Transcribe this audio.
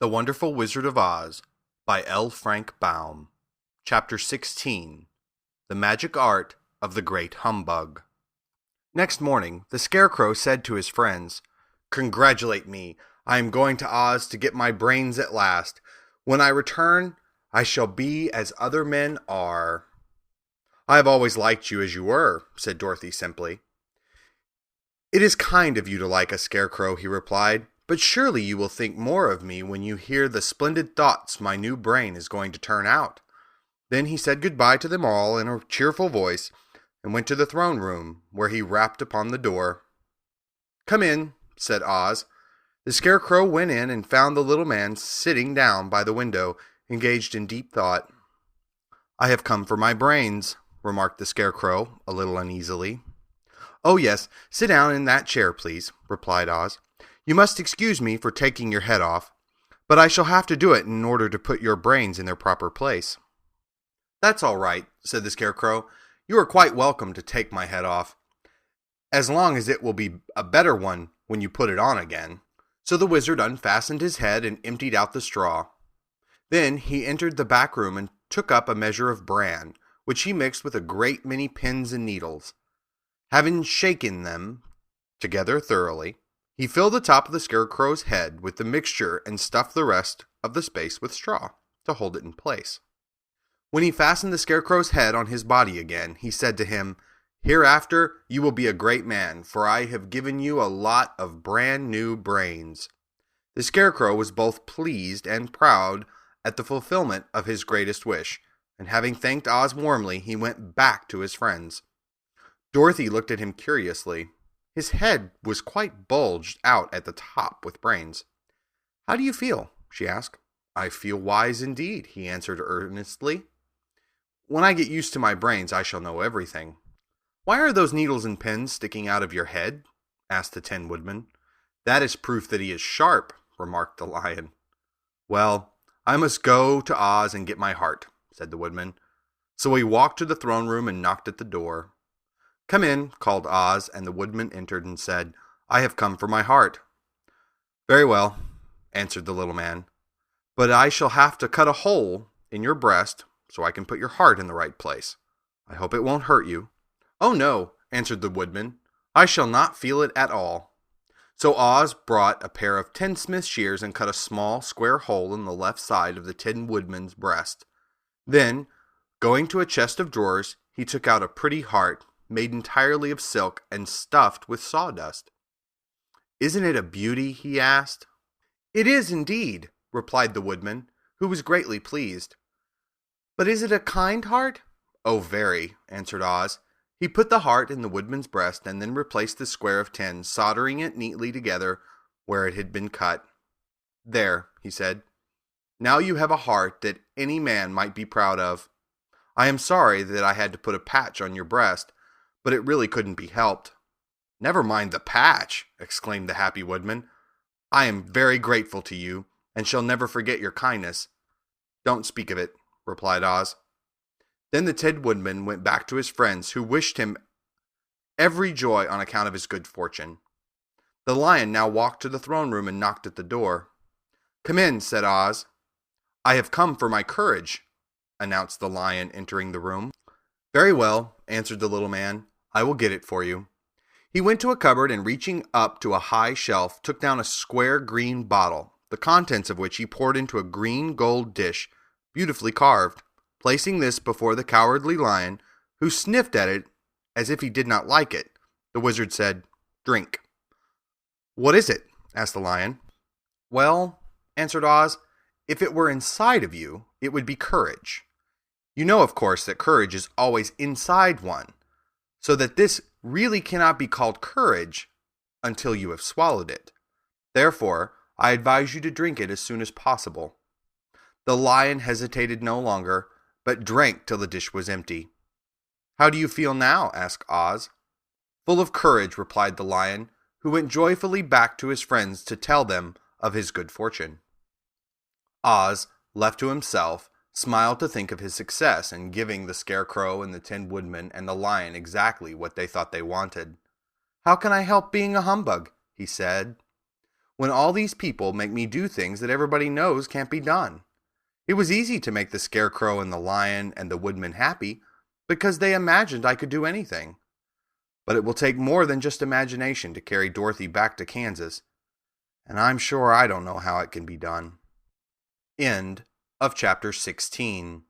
The Wonderful Wizard of Oz by L. Frank Baum. Chapter 16. The Magic Art of the Great Humbug. Next morning, the Scarecrow said to his friends, "Congratulate me. I am going to Oz to get my brains at last. When I return, I shall be as other men are." "I have always liked you as you were," said Dorothy simply. "It is kind of you to like a Scarecrow," he replied. "But surely you will think more of me when you hear the splendid thoughts my new brain is going to turn out." Then he said goodbye to them all in a cheerful voice, and went to the throne room, where he rapped upon the door. "Come in," said Oz. The Scarecrow went in and found the little man sitting down by the window, engaged in deep thought. "I have come for my brains," remarked the Scarecrow, a little uneasily. "Oh yes, sit down in that chair, please," replied Oz. "You must excuse me for taking your head off, but I shall have to do it in order to put your brains in their proper place." "That's all right," said the Scarecrow. "You are quite welcome to take my head off, as long as it will be a better one when you put it on again." So the wizard unfastened his head and emptied out the straw. Then he entered the back room and took up a measure of bran, which he mixed with a great many pins and needles. Having shaken them together thoroughly, he filled the top of the Scarecrow's head with the mixture and stuffed the rest of the space with straw to hold it in place. When he fastened the Scarecrow's head on his body again, he said to him, "Hereafter you will be a great man, for I have given you a lot of brand new brains." The Scarecrow was both pleased and proud at the fulfillment of his greatest wish, and having thanked Oz warmly, he went back to his friends. Dorothy looked at him curiously. His head was quite bulged out at the top with brains. "How do you feel?" she asked. "I feel wise indeed," he answered earnestly. "When I get used to my brains, I shall know everything." "Why are those needles and pins sticking out of your head?" asked the Tin Woodman. "That is proof that he is sharp," remarked the Lion. "Well, I must go to Oz and get my heart," said the Woodman. So he walked to the throne room and knocked at the door. "Come in," called Oz, and the Woodman entered and said, "I have come for my heart." "Very well," answered the little man, "but I shall have to cut a hole in your breast so I can put your heart in the right place. I hope it won't hurt you." "Oh no," answered the Woodman, "I shall not feel it at all." So Oz brought a pair of tinsmith shears and cut a small square hole in the left side of the Tin Woodman's breast. Then, going to a chest of drawers, he took out a pretty heart, made entirely of silk and stuffed with sawdust. "Isn't it a beauty?" he asked. "It is indeed," replied the Woodman, who was greatly pleased. "But is it a kind heart?" "Oh, very," answered Oz. He put the heart in the Woodman's breast and then replaced the square of tin, soldering it neatly together where it had been cut. "There," he said. "Now you have a heart that any man might be proud of. I am sorry that I had to put a patch on your breast, but it really couldn't be helped." "Never mind the patch," exclaimed the happy Woodman. "I am very grateful to you, and shall never forget your kindness." "Don't speak of it," replied Oz. Then the Tin Woodman went back to his friends, who wished him every joy on account of his good fortune. The Lion now walked to the throne room and knocked at the door. "Come in," said Oz. "I have come for my courage," announced the Lion, entering the room. "Very well," answered the little man. "I will get it for you." He went to a cupboard and, reaching up to a high shelf, took down a square green bottle, the contents of which he poured into a green gold dish, beautifully carved. Placing this before the Cowardly Lion, who sniffed at it as if he did not like it, the wizard said, "Drink." "What is it?" asked the Lion. "Well," answered Oz, "if it were inside of you, it would be courage. You know, of course, that courage is always inside one, so that this really cannot be called courage until you have swallowed it. Therefore, I advise you to drink it as soon as possible." The Lion hesitated no longer, but drank till the dish was empty. "How do you feel now?" asked Oz. "Full of courage," replied the Lion, who went joyfully back to his friends to tell them of his good fortune. Oz, left to himself, smiled to think of his success in giving the Scarecrow and the Tin Woodman and the Lion exactly what they thought they wanted. "How can I help being a humbug?" he said. when all these people make me do things that everybody knows can't be done? It was easy to make the Scarecrow and the Lion and the Woodman happy, because they imagined I could do anything. But it will take more than just imagination to carry Dorothy back to Kansas, and I'm sure I don't know how it can be done. End of chapter 16.